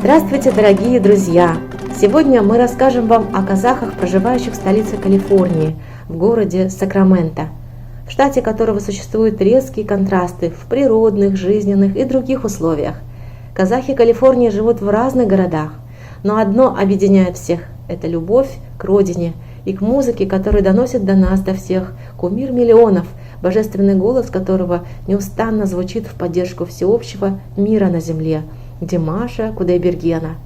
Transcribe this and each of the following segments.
Здравствуйте, дорогие друзья! Сегодня мы расскажем вам о казахах, проживающих в столице Калифорнии, в городе Сакраменто, в штате которого существуют резкие контрасты в природных, жизненных и других условиях. Казахи Калифорнии живут в разных городах, но одно объединяет всех – это любовь к родине и к музыке, которая доносит до нас, до всех, кумир миллионов, божественный голос которого неустанно звучит в поддержку всеобщего мира на земле – Димаша Кудайбергена.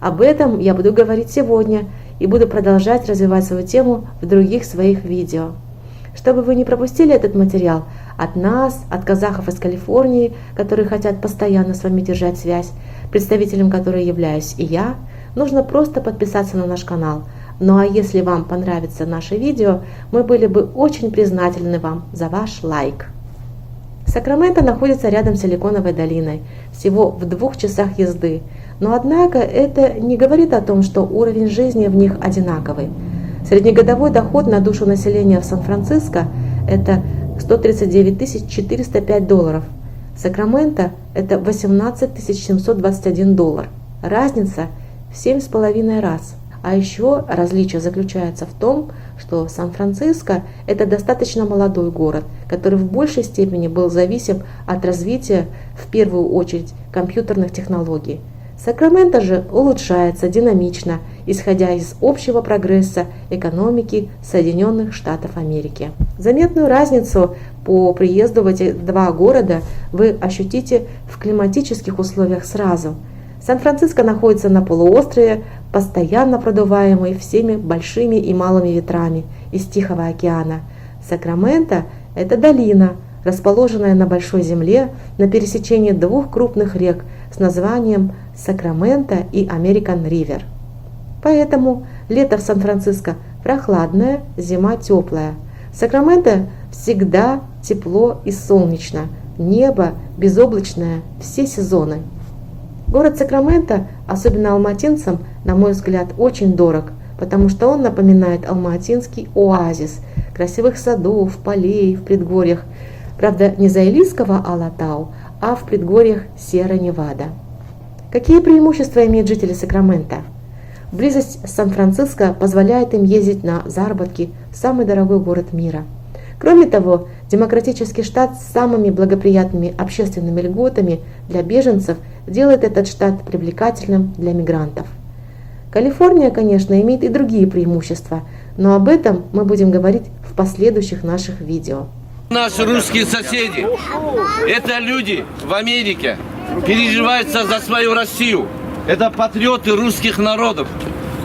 Об этом я буду говорить сегодня и буду продолжать развивать свою тему в других своих видео. Чтобы вы не пропустили этот материал от нас, от казахов из Калифорнии, которые хотят постоянно с вами держать связь, представителем которой являюсь и я, нужно просто подписаться на наш канал. Ну а если вам понравится наше видео, мы были бы очень признательны вам за ваш лайк. Сакраменто находится рядом с Силиконовой долиной, всего в 2 часах езды, но однако это не говорит о том, что уровень жизни в них одинаковый. Среднегодовой доход на душу населения в Сан-Франциско – это 139 405 долларов. В Сакраменто – это 18 721 доллар. Разница в 7,5 раз. А еще различие заключается в том, что Сан-Франциско – это достаточно молодой город, который в большей степени был зависим от развития, в первую очередь, компьютерных технологий. Сакраменто же улучшается динамично, исходя из общего прогресса экономики Соединенных Штатов Америки. Заметную разницу по приезду в эти 2 города вы ощутите в климатических условиях сразу. Сан-Франциско находится на полуострове, постоянно продуваемый всеми большими и малыми ветрами из Тихого океана. Сакраменто – это долина, расположенная на большой земле на пересечении 2 крупных рек с названием Сакраменто и Американ Ривер. Поэтому лето в Сан-Франциско прохладное, зима теплая. В Сакраменто всегда тепло и солнечно, небо безоблачное все сезоны. Город Сакраменто, особенно алматинцам, на мой взгляд, очень дорог, потому что он напоминает алматинский оазис красивых садов, полей в предгорьях, правда не Заилийского Алатау, а в предгорьях Сьерра-Невада. Какие преимущества имеют жители Сакраменто? Близость с Сан-Франциско позволяет им ездить на заработки в самый дорогой город мира. Кроме того, демократический штат с самыми благоприятными общественными льготами для беженцев делает этот штат привлекательным для мигрантов. Калифорния, конечно, имеет и другие преимущества, но об этом мы будем говорить в последующих наших видео. Наши русские соседи, это люди в Америке, переживаются за свою Россию. Это патриоты русских народов.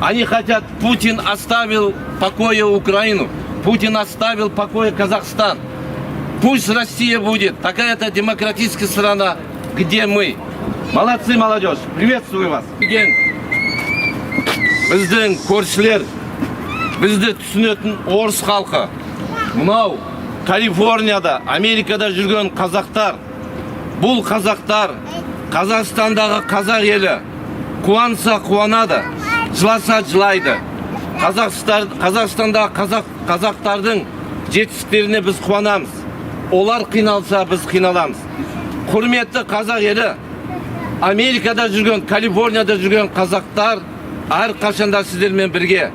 Они хотят, Путин оставил в покое Украину, Путин оставил в покое Казахстан. Пусть Россия будет такая-то демократическая страна, где мы. Молодцы, молодежь, приветствую вас. Біздің көршілер, бізді түсінетін орыс халқы, мынау Калифорнияда, Америкада жүрген қазақтар, бұл қазақтар Қазақстандағы қазақ елі қуанса қуанады, жыласа жылайды. Қазақстандағы қазақтардың жетістіктеріне біз қуанамыз. Олар қиналса, біз қиналамыз. Құрметті қазақ елі, Америкада жүрген, Калифорнияда жүрген қазақтар әрқашанда сіздермен бірге.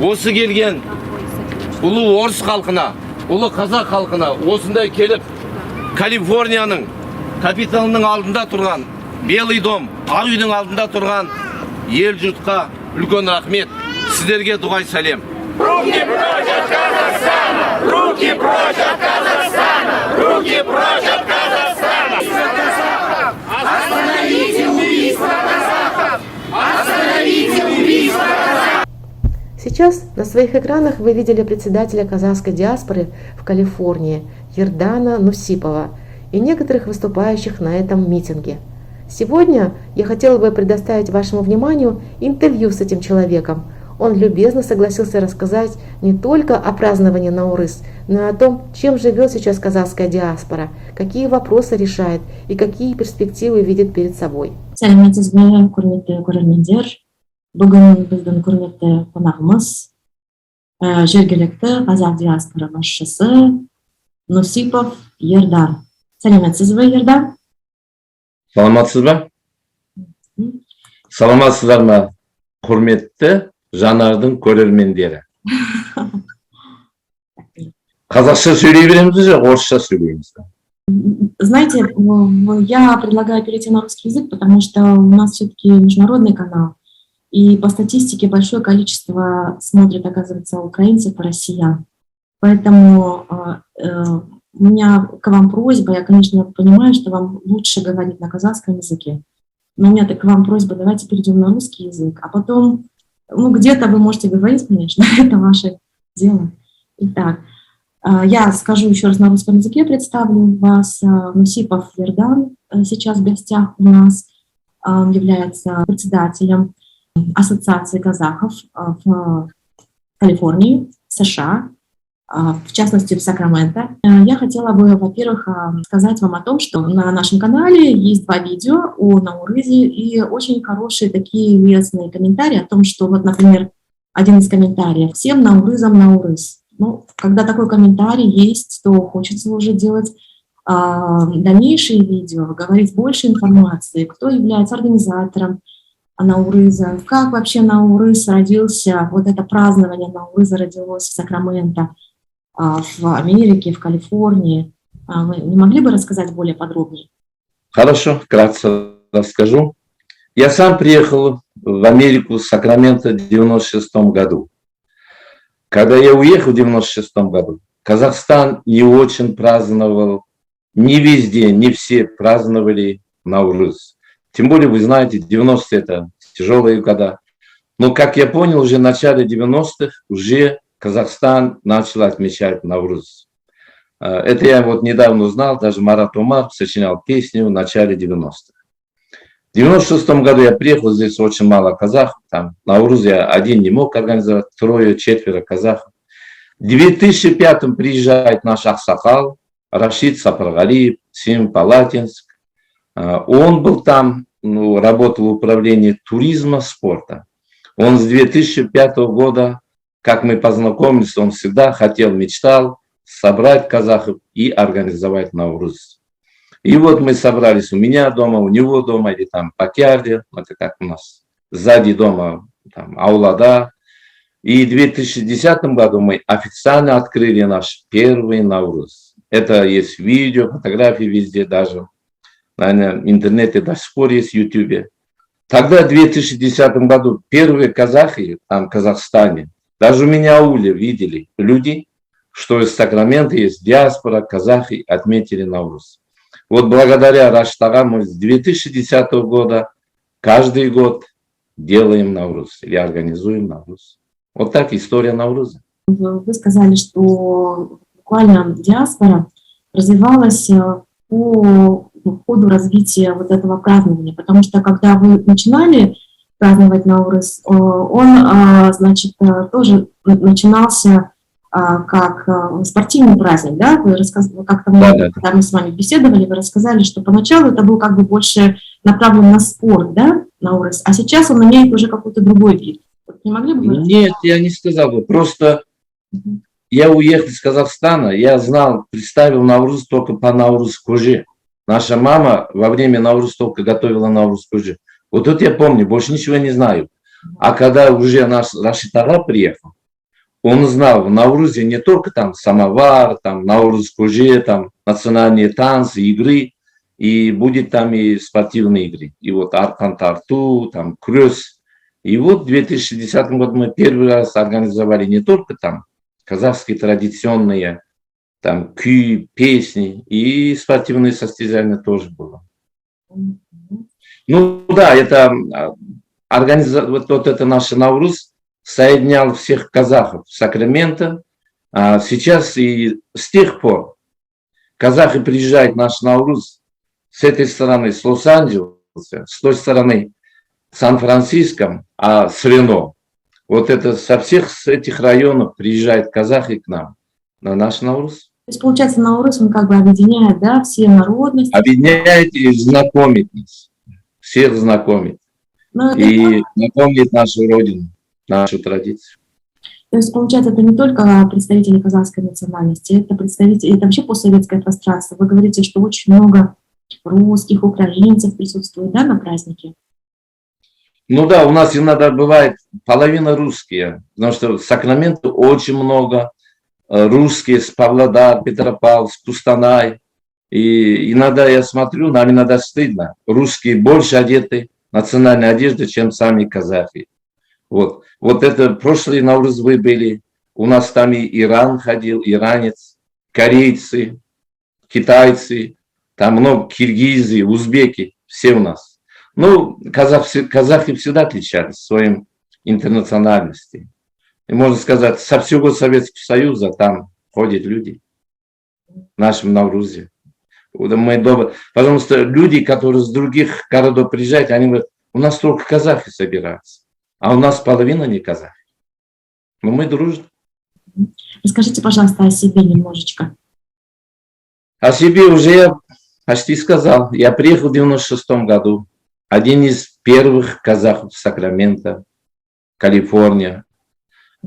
Осы келген ұлы орыс халқына, ұлы қазақ халқына осындай келіп Калифорнияның капиталының алдында тұрған, Белый дом, Ақ үйдің алдында тұрған ел жұртқа үлкен рахмет. Сіздерге дұғай сәлем. Руки прочь от Казахстана! Руки прочь от Казахстана! Руки прочь от Казахстана! Остановите убийство казахов! Остановите убийство казахов! Сейчас на своих экранах вы видели председателя казахской диаспоры в Калифорнии Ердана Нусипова и некоторых выступающих на этом митинге. Сегодня я хотела бы предоставить вашему вниманию интервью с этим человеком. Он любезно согласился рассказать не только о праздновании Наурыз, но и о том, чем живет сейчас казахская диаспора, какие вопросы решает и какие перспективы видит перед собой. Сәлеметсізбе, құрметті көрермендер. Бүгін біздің құрметті қонағымыз жергілікті қазақ диаспора басшысы Нусипов Ердан. Сәлеметсіз бе, Ердан? Саламатсыз ба? Саламатсыздар ма, құрметті жанардың көрермендері? Қазақша сөйлей береміз бе, орысша сөйлейміз бе? Знаете, я предлагаю перейти на русский язык, потому что у нас все-таки международный канал, и по статистике большое количество смотрит, оказывается, украинцев и россиян. Поэтому у меня к вам просьба, я, конечно, понимаю, что вам лучше говорить на казахском языке, но у меня к вам просьба, давайте перейдем на русский язык, а потом, где-то вы можете говорить, конечно, это ваше дело. Итак, я скажу еще раз на русском языке, представлю вас. Нусипов Ердан сейчас в гостях у нас, является председателем Ассоциации казахов в Калифорнии, США, в частности в Сакраменто. Я хотела бы, во-первых, сказать вам о том, что на нашем канале есть 2 видео о Наурызе и очень хорошие такие лестные комментарии о том, что вот, например, один из комментариев: «Всем Наурызом Наурыз». Ну, когда такой комментарий есть, то хочется уже делать дальнейшие видео, говорить больше информации, кто является организатором Наурыза, как вообще Наурыз родился, вот это празднование Наурыза родилось в Сакраменто, в Америке, в Калифорнии. Вы не могли бы рассказать более подробнее? Хорошо, вкратце расскажу. Я сам приехал в Америку с Сакраменто в 1996 году. Когда я уехал в 1996 году, Казахстан не очень праздновал, не везде, не все праздновали Наурыз. Тем более, вы знаете, 90-е это тяжелые года. Но, как я понял, уже в начале 90-х уже Казахстан начал отмечать Наурыз. Это я вот недавно узнал, даже Марат Омар сочинял песню в начале 90-х. В 96 году я приехал, здесь очень мало казахов, там Наурыз я один не мог организовать, 3-4 казахов. В 2005 приезжает наш Аксакал, Рашид Сапаргалиев, Сим Палатинск. Он был там, работал в управлении туризма, спорта. Он с 2005 года, как мы познакомились, он всегда хотел, мечтал собрать казахов и организовать Наурыз. И вот мы собрались у меня дома, у него дома, или там по Кярде, это как у нас сзади дома, там, Аулада. И в 2010 году мы официально открыли наш первый Наурыз. Это есть видео, фотографии везде даже. Наверное, в интернете до сих пор есть в Ютубе. Тогда в 2010 году первые казахи там в Казахстане, даже у меня в ауле видели люди, что из Сакрамента есть диаспора, казахи отметили Наурыз. Вот благодаря Раштагам мы с 2010 года каждый год делаем Наурыз или организуем Наурыз. Вот так история Наурыза. Вы сказали, что буквально диаспора развивалась по ходу развития вот этого празднования, потому что когда вы начинали праздновать Наурыз, он, значит, тоже начинался как спортивный праздник, да? Вы рассказывали, как-то когда мы с вами беседовали, вы рассказали, что поначалу это был как бы больше направлен на спорт, да, Наурыз, а сейчас он имеет уже какой-то другой вид. Не могли бы вы? Нет, я не сказал бы, просто я уехал из Казахстана, я знал, представил Наурыз только по Наурыз-коже. Наша мама во время Наурыз только готовила Наурыз-коже. Вот это я помню, больше ничего не знаю. А когда уже наш Рашид Ага приехал, он знал, в Nauruze не только там самовар, там Nauruz-Куже, там национальные танцы, игры, и будет там и спортивные игры. И вот Арқан-Тарту, там Крёс. И вот в 2010 году мы первый раз организовали не только там казахские традиционные там күй, песни, и спортивные состязания тоже было. Ну да, это вот это наш Nauруз соединял всех казахов в Сакраменто. А сейчас и с тех пор казахи приезжают в наш Nauруз с этой стороны, с Лос-Анджелеса, с той стороны Сан-Франциско, а с Рено. Вот это со всех этих районов приезжают казахи к нам на наш Nauруз. То есть, получается, Nauруз, он как бы объединяет, да, все народности. Объединяет и знакомит нас. Всех знакомит. И знакомит нашу родину, нашу традицию. То есть, получается, это не только представители казахской национальности, это представители, это вообще постсоветское пространство. Вы говорите, что очень много русских, украинцев присутствует, да, на празднике? Ну да, у нас иногда бывает половина русские, потому что в Сакраменто очень много русские с Павлодар, Петропавловск, Кустанай. И иногда я смотрю, нам иногда стыдно. Русские больше одеты национальной одеждой, чем сами казахи. Вот это прошлые Наурузы были. У нас там и Иран ходил, иранец, корейцы, китайцы, там много киргизы, узбеки, все у нас. Ну, казахи всегда отличались своим интернациональностью. И можно сказать, со всего Советского Союза там ходят люди в нашем Nauruze. Потому что люди, которые с других городов приезжают, они говорят, у нас только казахи собираются, а у нас половина не казахи. Но мы дружны. Расскажите, пожалуйста, о себе немножечко. О себе уже я почти сказал. Я приехал в 96 году. Один из первых казахов в Сакраменто, Калифорния.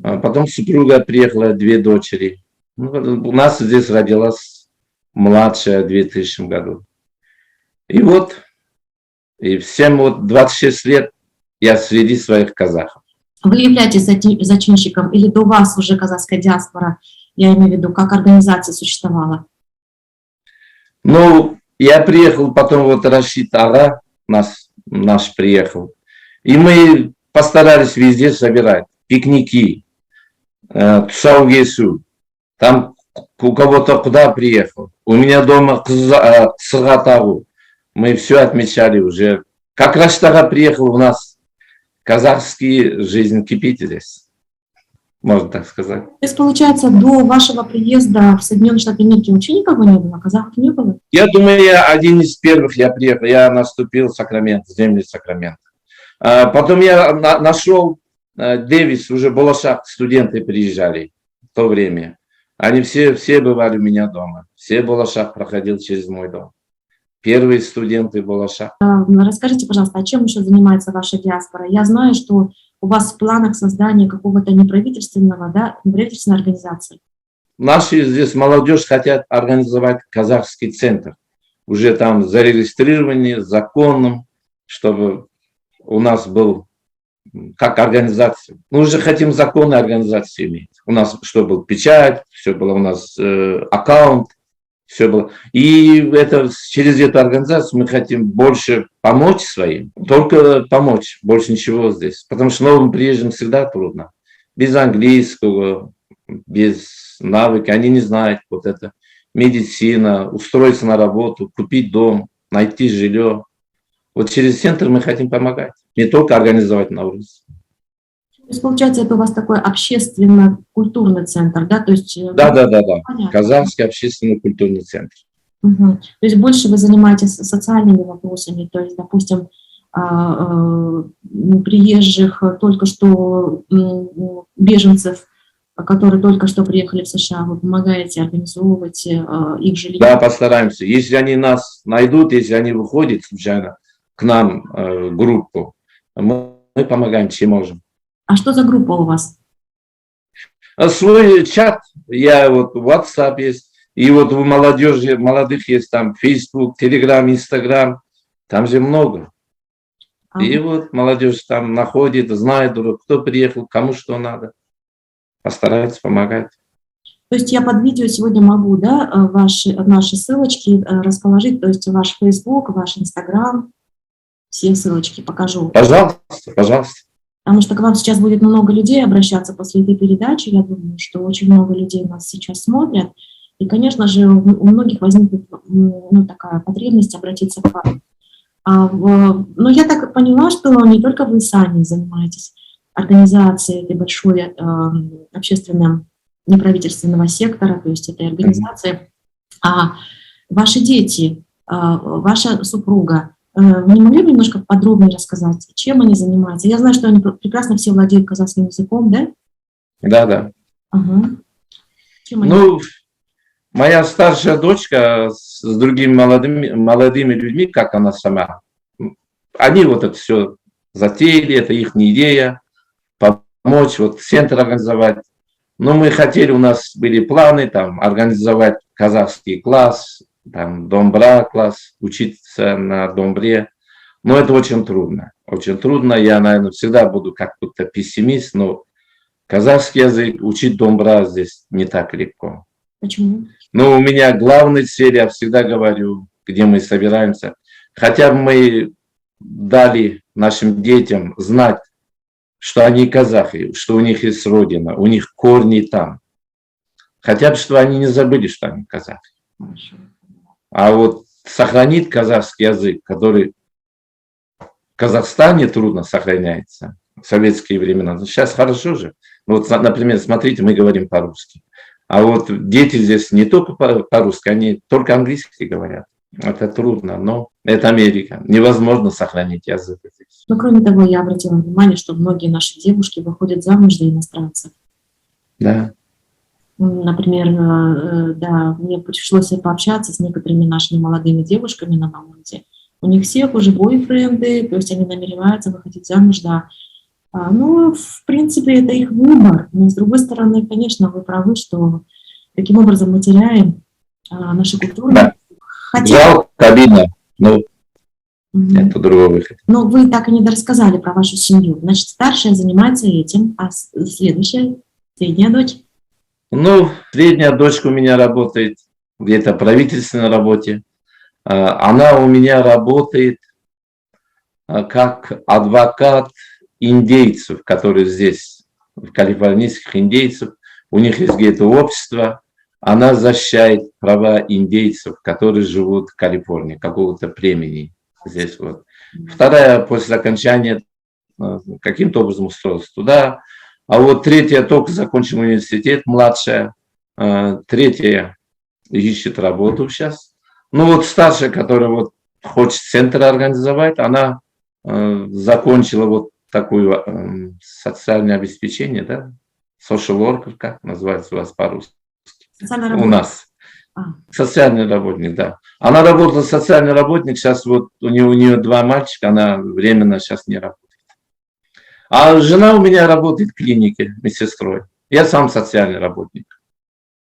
Потом супруга приехала, 2 дочери. У нас здесь родилась младшая в 2000 году. И вот, и всем вот 26 лет я среди своих казахов. Вы являетесь зачинщиком или до вас уже казахская диаспора, я имею в виду, как организация существовала? Ну, я приехал, потом вот Рашид Ага наш приехал. И мы постарались везде собирать пикники, Тусаугесу. Там у кого-то куда приехал. У меня дома Сыгатагу. Мы все отмечали уже. Как Рашид Ага приехал, у нас казахский жизнь кипит здесь. Можно так сказать. То есть, получается, до вашего приезда в Соединенные Штаты Америки вообще никого не было, казахов не было? Я думаю, я один из первых, я приехал, я наступил в Сакраменто, земли Сакраменто. Потом я нашел Дэвис, уже Болашак, студенты приезжали в то время. Они все бывали у меня дома. Все Болашак проходил через мой дом. Первые студенты Болашак. Расскажите, пожалуйста, а чем еще занимается ваша диаспора? Я знаю, что у вас в планах создания какого-то неправительственной организации. Наши здесь молодежь хотят организовать казахский центр. Уже там зарегистрированы законом, чтобы у нас был как организация. Мы уже хотим законные организации иметь. У нас что был печать, все было у нас аккаунт, все было. И через эту организацию мы хотим больше помочь своим. Только помочь, больше ничего здесь. Потому что новым приезжим всегда трудно. Без английского, без навыка. Они не знают вот это. Медицина, устроиться на работу, купить дом, найти жилье. Вот через центр мы хотим помогать. Не только организовать Nauruз. То есть, получается, это у вас такой общественно-культурный центр, да? То есть, да. Казахский общественный культурный центр. Угу. То есть больше вы занимаетесь социальными вопросами, то есть, допустим, приезжих, только что беженцев, которые только что приехали в США, вы помогаете организовывать их жилье? Да, постараемся. Если они нас найдут, если они выходят случайно к нам в группу, мы помогаем, чем можем. А что за группа у вас? Свой чат, вот WhatsApp есть, и вот у молодежи, молодых есть там Facebook, Telegram, Instagram, там же много. И вот молодежь там находит, знает, кто приехал, кому что надо. постараются помогать. То есть я под видео сегодня могу, да, наши ссылочки расположить, то есть ваш Facebook, ваш Instagram, все ссылочки покажу. Пожалуйста, пожалуйста. Потому что к вам сейчас будет много людей обращаться после этой передачи. Я думаю, что очень много людей нас сейчас смотрят. И, конечно же, у многих возникнет такая потребность обратиться к вам. Но я так поняла, что не только вы сами занимаетесь организацией этой большой общественной неправительственного сектора, то есть этой организации, а ваши дети, ваша супруга. Вы не могли бы немножко подробнее рассказать, чем они занимаются? Я знаю, что они прекрасно все владеют казахским языком, да? Да, да. Ага. Ну, моя старшая дочка с другими молодыми людьми, как она сама, они вот это все затеяли, это их идея, помочь, вот центр организовать. Но мы хотели, у нас были планы там организовать казахский класс, там домбра класс, учиться на домбре. Но это очень трудно. Очень трудно. Я, наверное, всегда буду как будто пессимист, но казахский язык, учить домбра здесь не так легко. Почему? Но у меня главная цель, я всегда говорю, где мы собираемся, хотя бы мы дали нашим детям знать, что они казахи, что у них есть родина, у них корни там. Хотя бы, что они не забыли, что они казахи. Хорошо. А вот сохранить казахский язык, который в Казахстане трудно сохраняется в советские времена. Сейчас хорошо же. Вот, например, смотрите, мы говорим по-русски. А вот дети здесь не только по-русски, они только английский говорят. Это трудно, но это Америка. Невозможно сохранить язык здесь. Но кроме того, я обратила внимание, что многие наши девушки выходят замуж за иностранцев. Да. Например, да, мне пришлось пообщаться с некоторыми нашими молодыми девушками на Баунти. У них всех уже бойфренды, то есть они намереваются выходить замуж, да. Ну, в принципе, это их выбор. Но, с другой стороны, конечно, вы правы, что таким образом мы теряем нашу культуру. Да. Жалко, обидно, но это другой выход. Но вы так и не рассказали про вашу семью. Значит, старшая занимается этим, а следующая, средняя дочь? Ну, средняя дочка у меня работает где-то в правительственной работе. Она у меня работает как адвокат индейцев, которые здесь, калифорнийских индейцев. У них есть где-то общество. Она защищает права индейцев, которые живут в Калифорнии, какого-то племени здесь вот. Вторая после окончания каким-то образом устроилась туда. А вот третья только закончила университет, младшая. Третья ищет работу сейчас. Ну вот старшая, которая вот хочет центр организовать, она закончила вот такое социальное обеспечение, да? Social worker, как называется у вас по-русски? У нас. Социальный работник, да. Она работала социальный работник, сейчас вот у нее 2 мальчика, она временно сейчас не работает. А жена у меня работает в клинике медсестрой. Я сам социальный работник.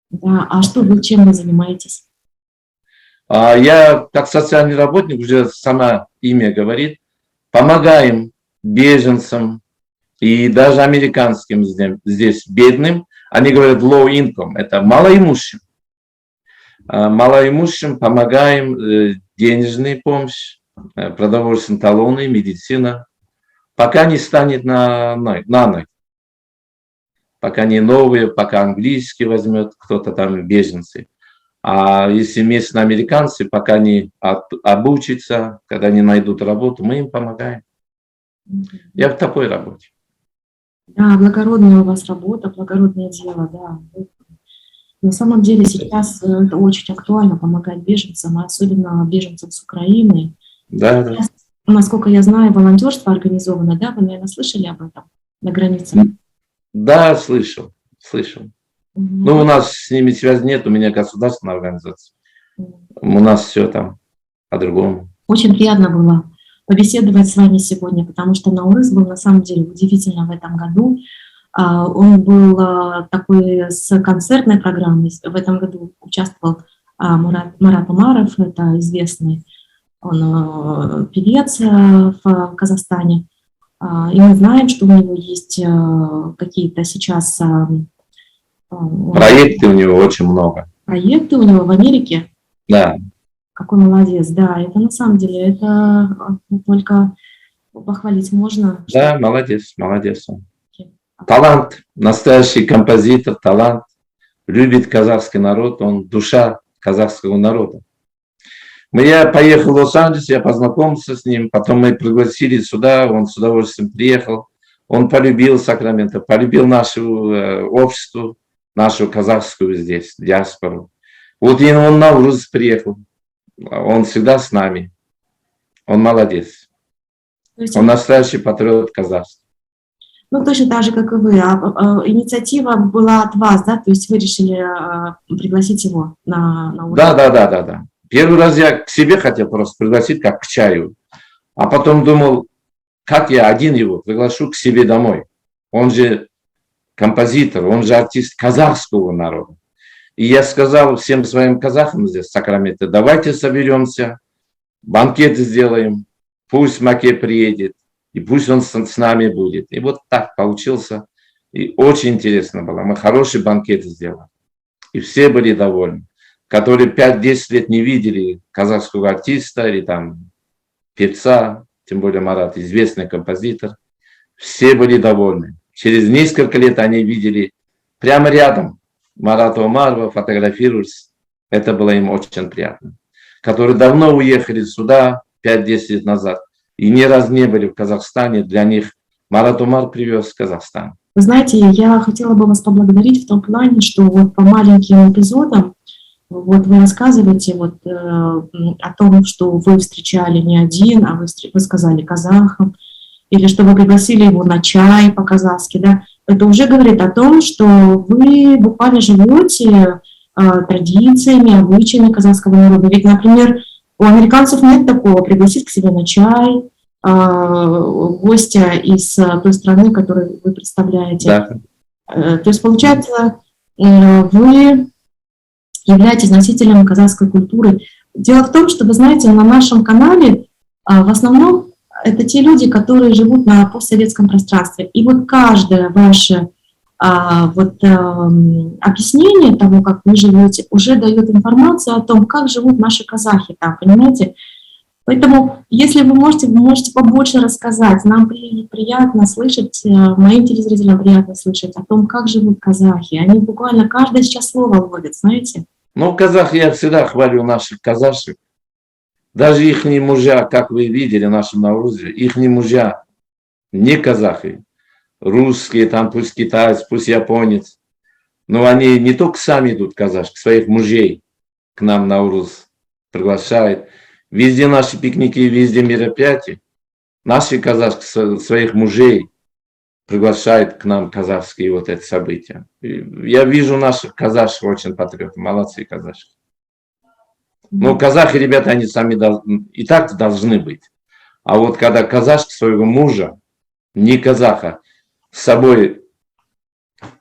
Да, а что вы, чем вы занимаетесь? Я как социальный работник, уже сама имя говорит, помогаем беженцам и даже американским здесь бедным. Они говорят low income, это малоимущим. Малоимущим помогаем денежной помощь, продовольственные талоны, медицина. Пока не станет на ноги. Пока не новые, пока английский возьмет кто-то там, беженцы. А если местные американцы, пока не обучатся, когда не найдут работу, мы им помогаем. Я в такой работе. Да, благородная у вас работа, благородное дело, да. На самом деле сейчас это очень актуально помогать беженцам, особенно беженцам с Украины. Да, да. Насколько я знаю, волонтерство организовано, да? Вы, наверное, слышали об этом на границе? Да, слышал. Ну, у нас с ними связи нет, у меня государственная организация. У нас все там по-другому. Очень приятно было побеседовать с вами сегодня, потому что Наурыз был на самом деле удивительно в этом году. Он был такой с концертной программой. В этом году участвовал Марат Умаров, это известный он певец в Казахстане. И мы знаем, что у него есть какие-то сейчас Проекты у него очень много. Проекты у него в Америке? Да. Какой молодец, да, это на самом деле, это только похвалить можно. Да, молодец, молодец он. Талант, настоящий композитор, талант. Любит казахский народ, он душа казахского народа. Я поехал в Лос-Анджелес, я познакомился с ним, потом мы пригласили сюда, он с удовольствием приехал. Он полюбил Сакраменто, полюбил наше общество, нашу казахскую здесь, диаспору. Вот и он на Урус приехал, он всегда с нами, он молодец. Он настоящий патриот казахств. Ну, точно так же, как и вы. Инициатива была от вас, да? То есть вы решили пригласить его на урок? Да. Первый раз я к себе хотел просто пригласить, как к чаю. А потом думал, как я один его приглашу к себе домой. Он же композитор, он же артист казахского народа. И я сказал всем своим казахам здесь, в Сакраменто, давайте соберемся, банкет сделаем, пусть Маке приедет, и пусть он с нами будет. И вот так получился. И очень интересно было. Мы хороший банкет сделали. И все были довольны. Которые 5-10 лет не видели казахского артиста или там певца, тем более Марат, известный композитор, все были довольны. Через несколько лет они видели прямо рядом Марата Омарова, фотографируясь. Это было им очень приятно. Которые давно уехали сюда 5-10 лет назад и ни разу не были в Казахстане, для них Марат Омар привез в Казахстан. Вы знаете, я хотела бы вас поблагодарить в том плане, что вот по маленьким эпизодам вот вы рассказываете вот, о том, что вы встречали не один, а вы сказали казахам, или что вы пригласили его на чай по-казахски, да, это уже говорит о том, что вы буквально живете традициями, обычаями казахского народа. Ведь, например, у американцев нет такого, пригласить к себе на чай гостя из той страны, которую вы представляете. Да. То есть, получается, вы являетесь носителем казахской культуры. Дело в том, что, вы знаете, на нашем канале в основном это те люди, которые живут на постсоветском пространстве. И вот каждое ваше объяснение того, как вы живете, уже дает информацию о том, как живут наши казахи там, понимаете? Поэтому, если вы можете побольше рассказать. Нам приятно слышать, моим телезрителям приятно слышать о том, как живут казахи. Они буквально каждое сейчас слово ловят, знаете? Ну, казах, я всегда хвалю наших казашек. Даже их мужья, как вы видели в нашем Наврузе, их мужья не казахи. Русские, там пусть китаец, пусть японец. Но они не только сами идут, казашки, своих мужей к нам на Навруз приглашают. Везде наши пикники, везде мероприятия. Наши казашки своих мужей приглашают к нам казахские вот эти события. Я вижу наших казашек очень патриотов, молодцы казашки. Но казахи, ребята, они сами и так должны быть. А вот когда казашка своего мужа, не казаха, с собой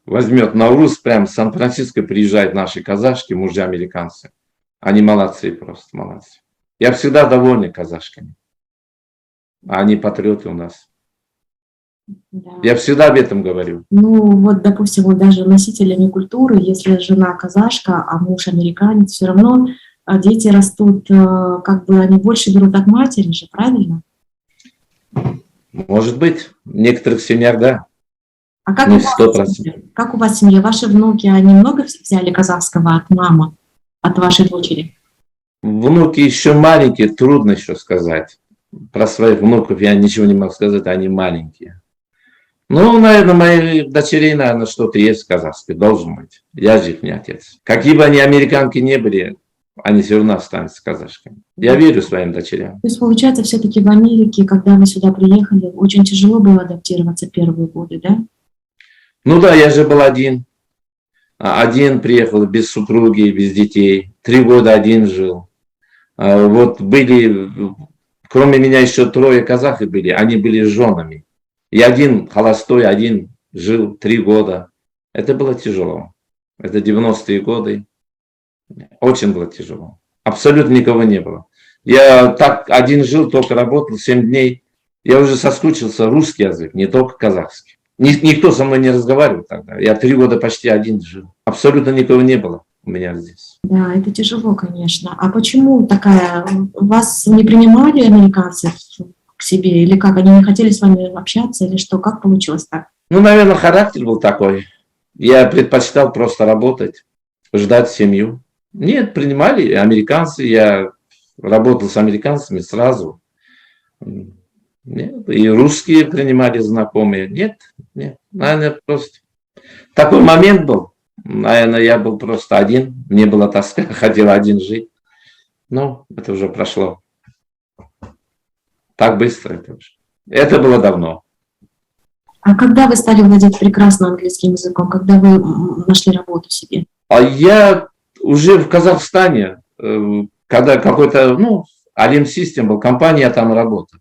возьмет Навруз, прям в Сан-Франциско приезжают наши казашки, мужья американцы. Они молодцы, просто молодцы. Я всегда доволен казашками. Они патриоты у нас. Да. Я всегда об этом говорю. Ну, вот, допустим, вот даже носителями культуры, если жена казашка, а муж американец, все равно дети растут, как бы они больше берут от матери же, правильно? Может быть, в некоторых семьях, да. А как, Не у вас 100%. как у вас в семье? Ваши внуки, они много взяли казахского от мамы, от вашей дочери? Внуки еще маленькие, трудно еще сказать. Про своих внуков я ничего не могу сказать, они маленькие. Ну, наверное, моих дочерей, наверное, что-то есть казахское, должен быть. Я же их не отец. Какие бы они американки не были, они все равно останутся казашками. Я верю своим дочерям. То есть, получается, все-таки в Америке, когда вы сюда приехали, очень тяжело было адаптироваться первые годы, да? Ну да, я же был один. Один приехал, без супруги, без детей. 3 года один жил. Вот были, кроме меня еще 3 казахи были, они были с женами. И один холостой, один жил 3 года. Это было тяжело. Это 90-е годы. Очень было тяжело. Абсолютно никого не было. Я так один жил, только работал 7 дней. Я уже соскучился, русский язык, не только казахский. Никто со мной не разговаривал тогда. Я 3 года почти один жил. Абсолютно никого не было у меня здесь. Да, это тяжело, конечно. А почему такая? Вас не принимали американцы к себе? Или как? Они не хотели с вами общаться? Или что? Как получилось так? Ну, наверное, характер был такой. Я предпочитал просто работать, ждать семью. Нет, принимали американцы. Я работал с американцами сразу. Нет, и русские принимали знакомые. Нет, наверное, просто такой момент был. Наверное, я был просто один. Мне было тоска, хотел один жить. Ну, это уже прошло. Так быстро это уже. Это было давно. А когда вы стали владеть прекрасно английским языком? Когда вы нашли работу себе? А я уже в Казахстане, когда какой-то, Алем Систем был, компания, я там работал.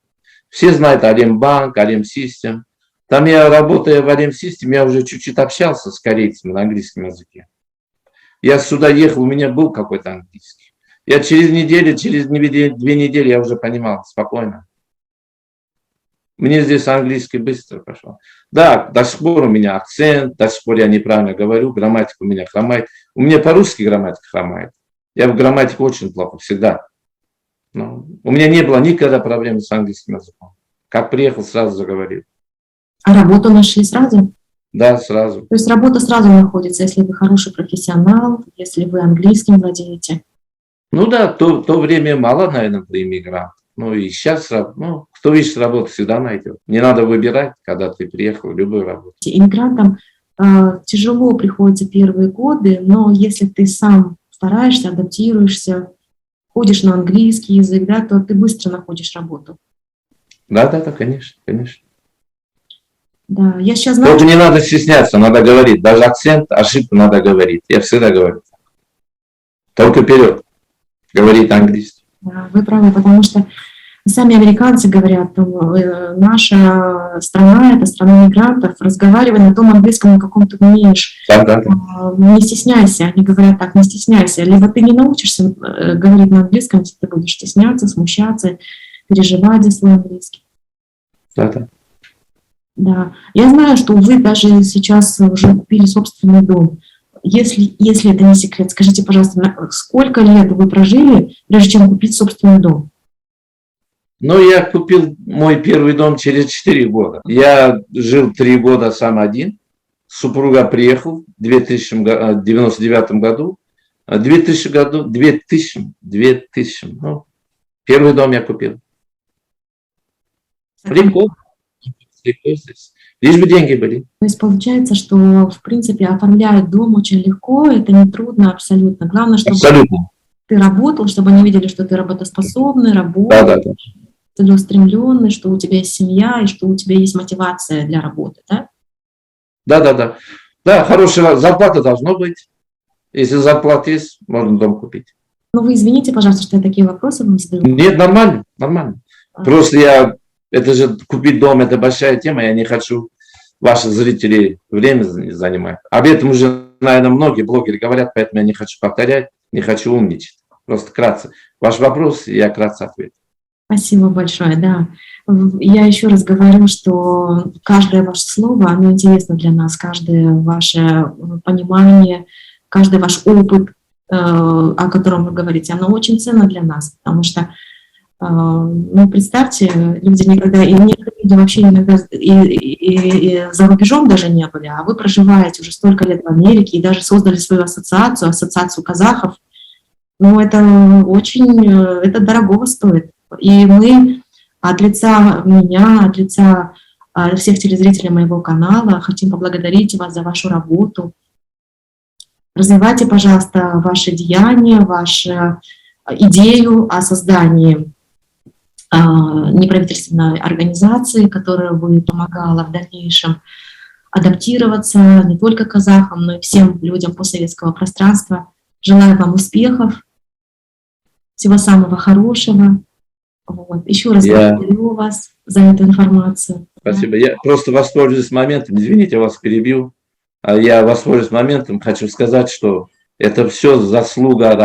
Все знают Алем Банк, Алем Систем. Там я, работая в Алем Систем, я уже чуть-чуть общался с корейцами на английском языке. Я сюда ехал, у меня был какой-то английский. Я через 2 недели я уже понимал спокойно. Мне здесь английский быстро пошел. Да, до сих пор у меня акцент, до сих пор я неправильно говорю, грамматика у меня хромает. У меня по-русски грамматика хромает. Я в грамматике очень плохо, всегда. Но у меня не было никогда проблем с английским языком. Как приехал, сразу заговорил. А работу нашли сразу? Да, сразу. То есть работа сразу находится, если вы хороший профессионал, если вы английским владеете? Ну да, то время мало, наверное, для иммигрантов. Ну и сейчас, кто ищет работу, всегда найдет. Не надо выбирать, когда ты приехал, любую работу. Иммигрантам тяжело приходится первые годы, но если ты сам стараешься, адаптируешься, ходишь на английский язык, да, то ты быстро находишь работу. Да, конечно. Да, я сейчас знаю. Только не надо стесняться, надо говорить. Даже акцент, ошибку надо говорить. Я всегда говорю. Только вперед. Говорить английский. Да, вы правы, потому что сами американцы говорят, наша страна — это страна мигрантов, разговаривай на том английском, на каком ты умеешь. Да. Не стесняйся, они говорят так, не стесняйся. Либо ты не научишься говорить на английском, если ты будешь стесняться, смущаться, переживать за свой английский. Да. Да, я знаю, что вы даже сейчас уже купили собственный дом. Если это не секрет, скажите, пожалуйста, сколько лет вы прожили, прежде чем купить собственный дом? Ну, я купил мой первый дом через 4 года. Я жил 3 года сам один. Супруга приехал в 1999 году. В 2000 году, первый дом я купил. Прикольно. Здесь. Лишь бы деньги были. То есть получается, что в принципе оформляют дом очень легко, это не трудно абсолютно. Главное, чтобы ты работал, чтобы они видели, что ты работоспособный, работаешь, целеустремленный, что у тебя есть семья и что у тебя есть мотивация для работы, да? Да. Да, хорошая зарплата должна быть. Если зарплата есть, можно дом купить. Ну вы извините, пожалуйста, что я такие вопросы вам задаю. Нет, нормально. Просто это же купить дом, это большая тема, я не хочу ваших зрителей время занимать. Об этом уже, наверное, многие блогеры говорят, поэтому я не хочу повторять, не хочу умничать. Просто кратко. Ваш вопрос, я кратко отвечу. Спасибо большое, да. Я еще раз говорю, что каждое ваше слово, оно интересно для нас, каждое ваше понимание, каждый ваш опыт, о котором вы говорите, оно очень ценно для нас, потому что представьте, люди никогда, и некоторые люди вообще иногда и за рубежом даже не были, а вы проживаете уже столько лет в Америке и даже создали свою ассоциацию казахов. Это дорого стоит. И мы от лица меня, от лица всех телезрителей моего канала хотим поблагодарить вас за вашу работу. Развивайте, пожалуйста, ваши деяния, вашу идею о создании неправительственной организации, которая бы помогала в дальнейшем адаптироваться не только казахам, но и всем людям постсоветского пространства. Желаю вам успехов, всего самого хорошего. Еще раз благодарю вас за эту информацию. Спасибо. Я просто воспользуюсь моментом, извините, я вас перебил. Я воспользуюсь моментом, хочу сказать, что это все заслуга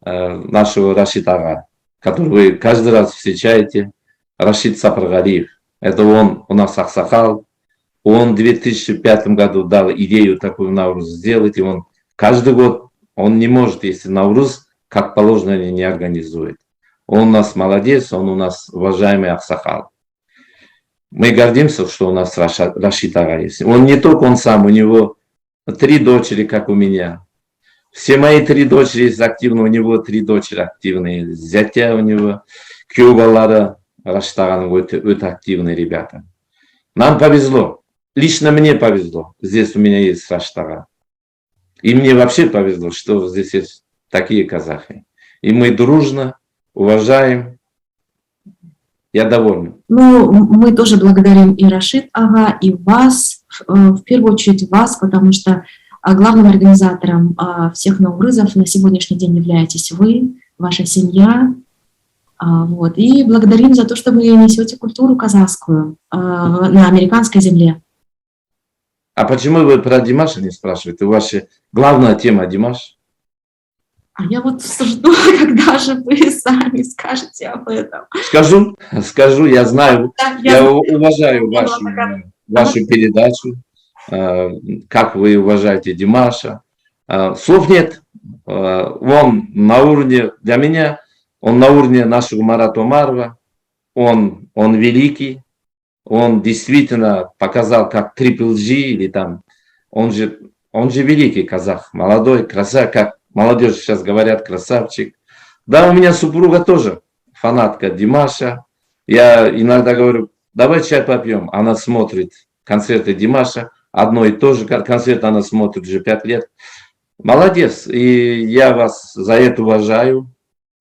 нашего Рашид Ага, который вы каждый раз встречаете, Рашид Сапаргалиев. Это он у нас аксакал, Он в 2005 году дал идею такую Наурус сделать, и он каждый год, он не может, если Наурус, как положено, не организует. Он у нас молодец, он у нас уважаемый Аксахал. Мы гордимся, что у нас Рашид Ага есть. Он не только он сам, у него 3 дочери, как у меня. Все мои 3 дочери есть активны, у него 3 дочери активные. Зятя у него, күйеу Рашид Аганың өте активные ребята. Нам повезло. Лично мне повезло. Здесь у меня есть Рашид Ага. И мне вообще повезло, что здесь есть такие казахи. И мы дружно уважаем. Я доволен. Ну, мы тоже благодарим и Рашид Ага, и вас, в первую очередь вас, потому что главным организатором всех Наурызов на сегодняшний день являетесь вы, ваша семья. Вот. И благодарим за то, что вы несете культуру казахскую на американской земле. А почему вы про Димаша не спрашиваете? Ваша главная тема Димаш. А я вот жду, когда же вы сами скажете об этом. Скажу, я знаю, Да, я уважаю вашу передачу, как вы уважаете Димаша. Слов нет. Он на уровне, для меня, он на уровне нашего Марата Омарова. Он великий. Он действительно показал, как Triple G или там, он же великий казах, молодой, красавчик, как молодежь сейчас говорят, красавчик. Да, у меня супруга тоже фанатка Димаша. Я иногда говорю, давай чай попьем. Она смотрит концерты Димаша, одно и то же концерт она смотрит уже 5 лет. Молодец, и я вас за это уважаю.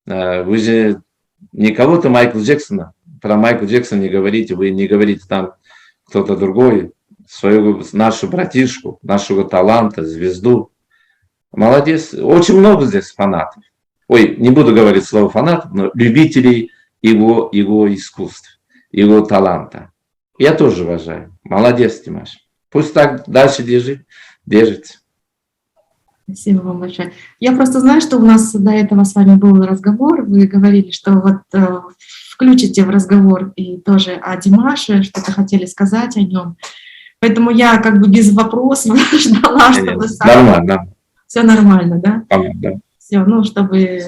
Вы же не кого-то Майкла Джексона. Про Майкла Джексона не говорите, вы не говорите там кто-то другой, нашу братишку, нашего таланта, звезду. Молодец. Очень много здесь фанатов. Ой, не буду говорить слово фанатов, но любителей его искусств, его таланта. Я тоже уважаю. Молодец, Димаш. Пусть так дальше держится. Спасибо вам большое. Я просто знаю, что у нас до этого с вами был разговор. Вы говорили, что вот включите в разговор и тоже о Димаше, что-то хотели сказать о нем. Поэтому я как бы без вопросов ждала, чтобы сами... Нормально. Все нормально, да? Да. Все, ну, чтобы...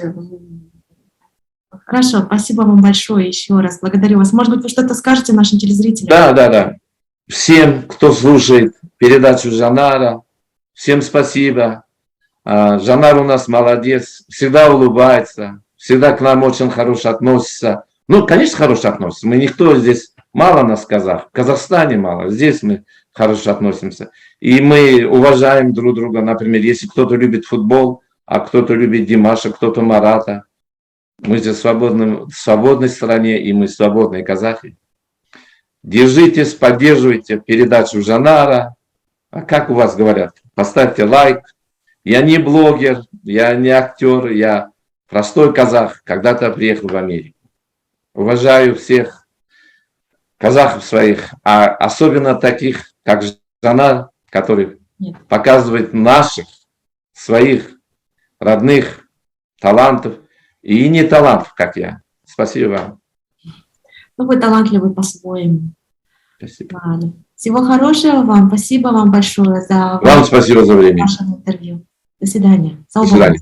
Хорошо, спасибо вам большое еще раз. Благодарю вас. Может быть, вы что-то скажете нашим телезрителям? Да. Всем, кто слушает передачу Жанара, всем спасибо. Жанар у нас молодец, всегда улыбается, всегда к нам очень хорошо относится. Ну, конечно, хорошо относится. Мы никто здесь, мало нас казах, в Казахстане мало, здесь мы хорошо относимся. И мы уважаем друг друга. Например, если кто-то любит футбол, а кто-то любит Димаша, кто-то Марата. Мы же в свободной стране, и мы свободные казахи. Держитесь, поддерживайте передачу Жанара. А как у вас говорят? Поставьте лайк. Я не блогер, я не актер, я простой казах, когда-то приехал в Америку. Уважаю всех казахов своих, а особенно таких, как Жанар, который показывает наших, своих родных талантов и не талантов, как я. Спасибо вам. Ну, вы талантливый по-своему. Спасибо. Ладно. Всего хорошего вам. Спасибо вам большое за вам спасибо за время. ваше интервью. До свидания. До свидания.